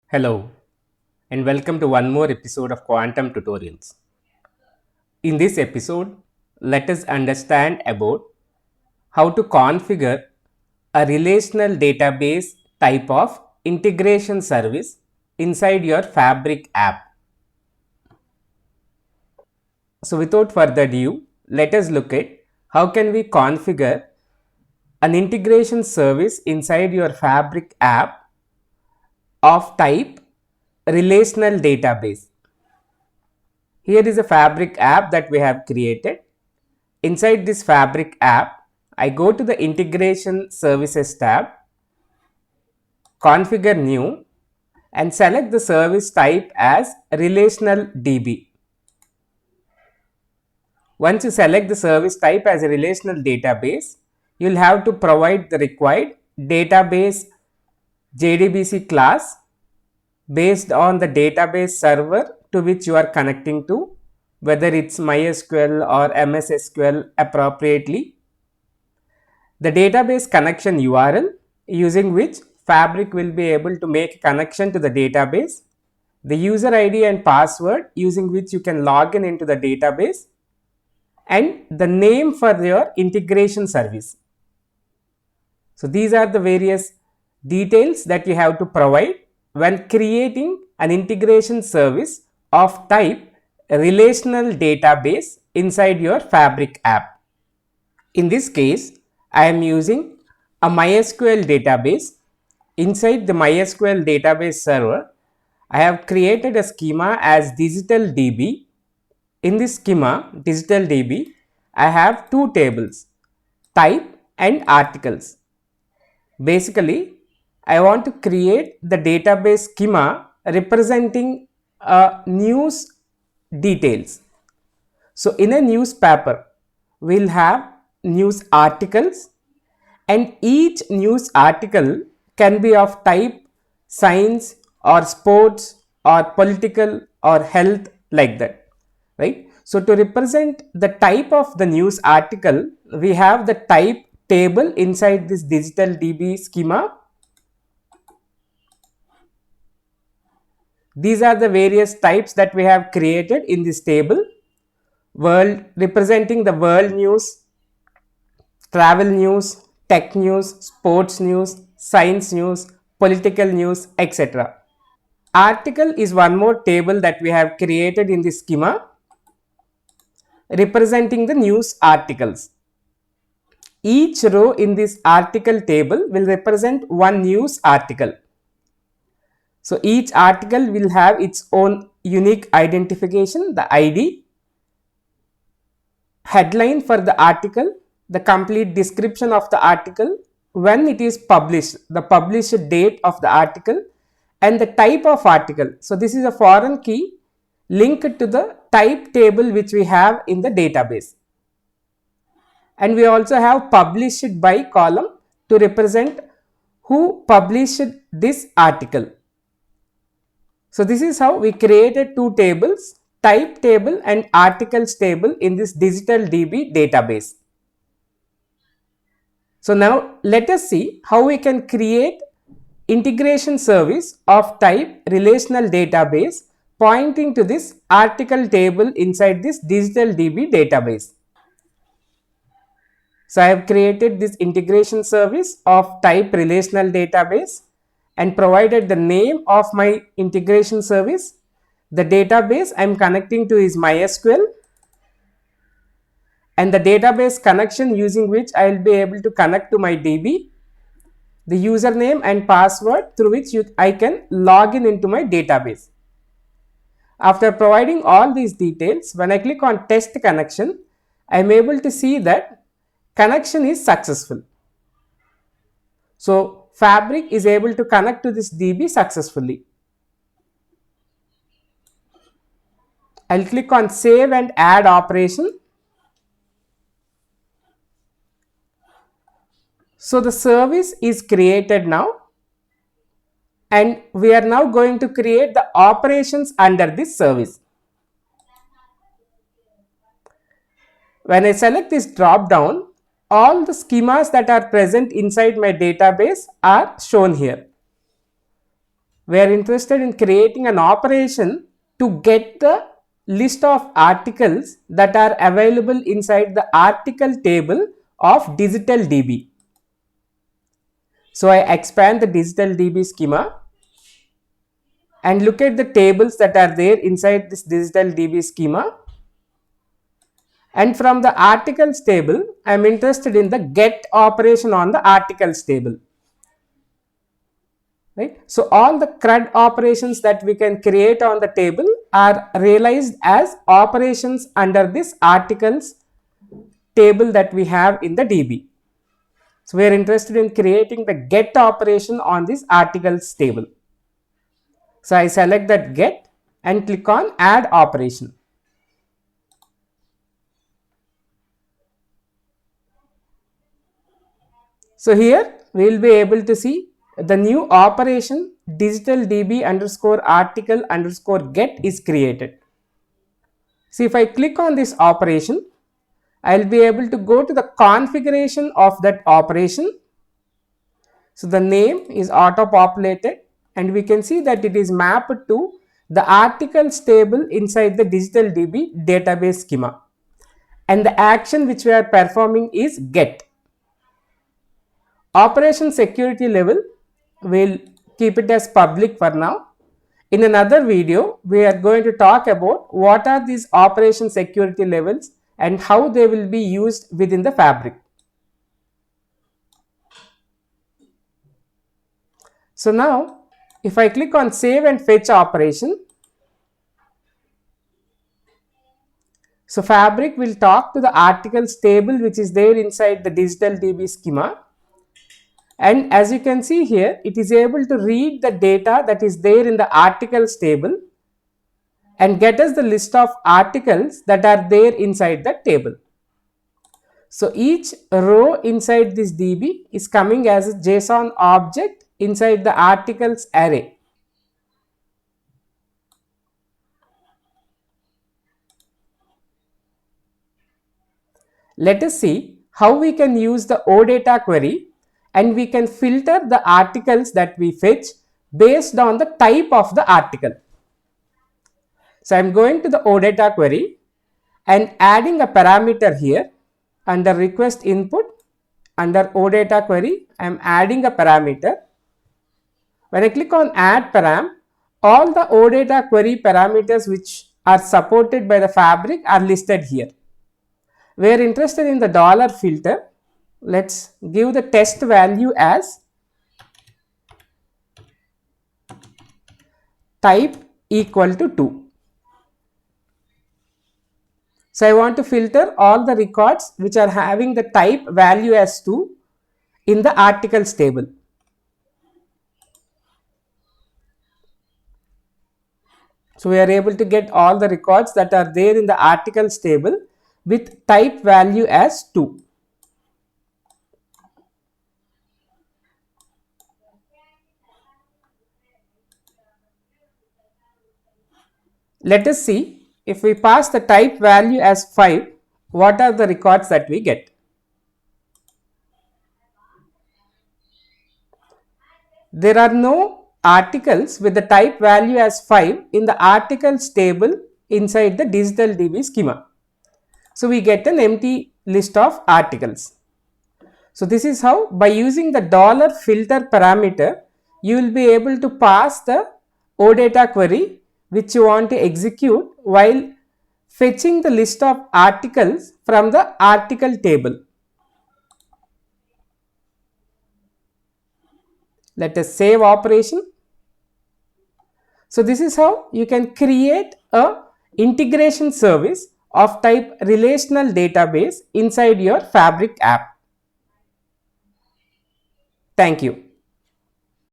Hello, and welcome to one more episode of Quantum Tutorials. In this episode, let us understand about how to configure a relational database type of integration service inside your Fabric app. So without further ado, let us look at how can we configure an integration service inside your Fabric app of type relational database. Here is a Fabric app that we have created. Inside this Fabric app, I go to the Integration Services tab, configure new, and select the service type as relational DB. Once you select the service type as a relational database, you will have to provide the required database JDBC class based on the database server to which you are connecting to, whether it's MySQL or MS SQL appropriately. The database connection URL using which Fabric will be able to make a connection to the database, the user ID and password using which you can log in into the database, and the name for your integration service. So these are the various details that you have to provide when creating an integration service of type relational database inside your Fabric app. In this case, I am using a MySQL database. Inside the MySQL database server, I have created a schema as digital DB. In this schema, digital DB, I have two tables, type and articles. Basically, I want to create the database schema representing news details. So in a newspaper, we'll have news articles, and each news article can be of type science or sports or political or health, like that, right? So to represent the type of the news article, we have the type table inside this digital DB schema. These are the various types that we have created in this table. World, representing the world news, travel news, tech news, sports news, science news, political news, etc. Article is one more table that we have created in this schema representing the news articles. Each row in this article table will represent one news article. So each article will have its own unique identification, the ID, headline for the article, the complete description of the article, when it is published, the published date of the article, and the type of article. So this is a foreign key linked to the type table which we have in the database. And we also have published by column to represent who published this article. So this is how we created two tables, type table and articles table, in this digital DB database. So now let us see how we can create integration service of type relational database pointing to this article table inside this digital DB database. So I have created this integration service of type relational database and provided the name of my integration service. The database I am connecting to is MySQL, and the database connection using which I will be able to connect to my DB, the username and password through which I can log in into my database. After providing all these details, when I click on test connection, I am able to see that connection is successful. So Fabric is able to connect to this DB successfully. I'll click on save and add operation. So the service is created now, and we are now going to create the operations under this service. When I select this drop down, all the schemas that are present inside my database are shown here. we are interested in creating an operation to get the list of articles that are available inside the article table of digital DB. So I expand the digital DB schema and look at the tables that are there inside this digital DB schema. And from the articles table, I am interested in the get operation on the articles table. Right? So all the CRUD operations that we can create on the table are realized as operations under this articles table that we have in the DB. So we are interested in creating the get operation on this articles table. So I select that get and click on add operation. So here we will be able to see the new operation digital DB underscore article underscore get is created. See, if I click on this operation, I will be able to go to the configuration of that operation. So the name is auto populated and we can see that it is mapped to the articles table inside the digital DB database schema. And the action which we are performing is get. Operation security level, we'll keep it as public for now. In another video, we are going to talk about what are these operation security levels and how they will be used within the fabric. So now, if I click on save and fetch operation, so fabric will talk to the articles table which is there inside the digital DB schema. And as you can see here, it is able to read the data that is there in the articles table and get us the list of articles that are there inside the table. So each row inside this DB is coming as a JSON object inside the articles array. Let us see how we can use the OData query and we can filter the articles that we fetch based on the type of the article. So I am going to the OData query and adding a parameter here under request input. Under OData query, I am adding a parameter. When I click on add param, all the OData query parameters which are supported by the fabric are listed here. We are interested in the dollar filter. Let's give the test value as type equal to 2. So I want to filter all the records which are having the type value as 2 in the articles table. So we are able to get all the records that are there in the articles table with type value as 2. Let us see, if we pass the type value as 5, what are the records that we get? There are no articles with the type value as 5 in the articles table inside the digital DB schema. So we get an empty list of articles. So this is how, by using the dollar filter parameter, you will be able to pass the OData query which you want to execute while fetching the list of articles from the article table. Let us save operation. So this is how you can create a integration service of type relational database inside your Fabric app. Thank you.